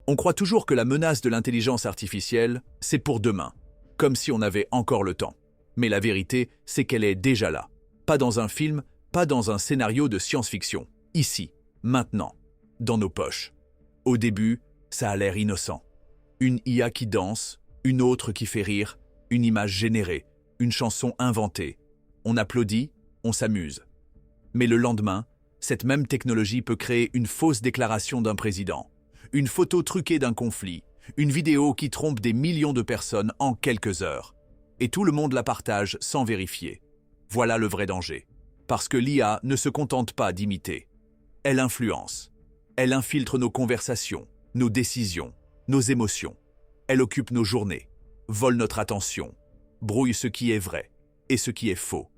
On croit toujours que la menace de l'intelligence artificielle, c'est pour demain, comme si on avait encore le temps. Mais la vérité, c'est qu'elle est déjà là. Pas dans un film, pas dans un scénario de science-fiction. Ici, maintenant, dans nos poches. Au début, ça a l'air innocent. Une IA qui danse, une autre qui fait rire, une image générée, une chanson inventée. On applaudit, on s'amuse. Mais le lendemain, cette même technologie peut créer une fausse déclaration d'un président, une photo truquée d'un conflit, une vidéo qui trompe des millions de personnes en quelques heures. Et tout le monde la partage sans vérifier. Voilà le vrai danger. Parce que l'IA ne se contente pas d'imiter. Elle influence. Elle infiltre nos conversations, nos décisions, nos émotions. Elle occupe nos journées, vole notre attention, brouille ce qui est vrai et ce qui est faux.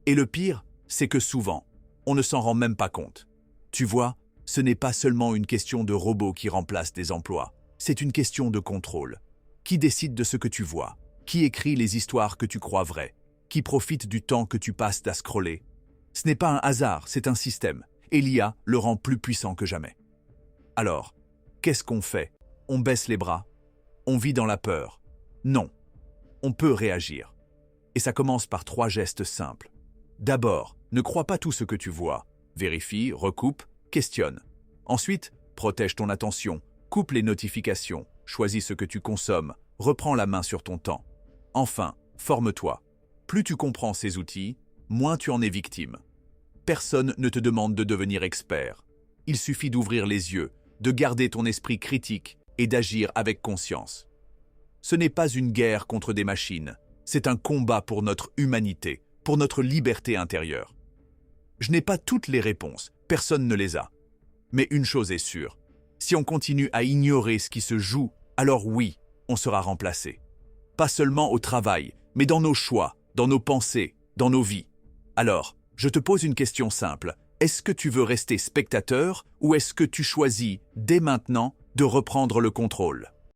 Et le pire, c'est que souvent, on ne s'en rend même pas compte. Tu vois, ce n'est pas seulement une question de robots qui remplacent des emplois, c'est une question de contrôle. Qui décide de ce que tu vois? Qui écrit les histoires que tu crois vraies? Qui profite du temps que tu passes à scroller? Ce n'est pas un hasard, c'est un système, et l'IA le rend plus puissant que jamais. Alors, qu'est-ce qu'on fait? On baisse les bras? On vit dans la peur? Non, on peut réagir. Et ça commence par 3 gestes simples. D'abord, ne crois pas tout ce que tu vois. Vérifie, recoupe, questionne. Ensuite, protège ton attention, coupe les notifications, choisis ce que tu consommes, reprends la main sur ton temps. Enfin, forme-toi. Plus tu comprends ces outils, moins tu en es victime. Personne ne te demande de devenir expert. Il suffit d'ouvrir les yeux, de garder ton esprit critique et d'agir avec conscience. Ce n'est pas une guerre contre des machines, c'est un combat pour notre humanité, pour notre liberté intérieure. Je n'ai pas toutes les réponses, personne ne les a. Mais une chose est sûre, si on continue à ignorer ce qui se joue, alors oui, on sera remplacé. Pas seulement au travail, mais dans nos choix, dans nos pensées, dans nos vies. Alors, je te pose une question simple. Est-ce que tu veux rester spectateur ou est-ce que tu choisis, dès maintenant, de reprendre le contrôle ?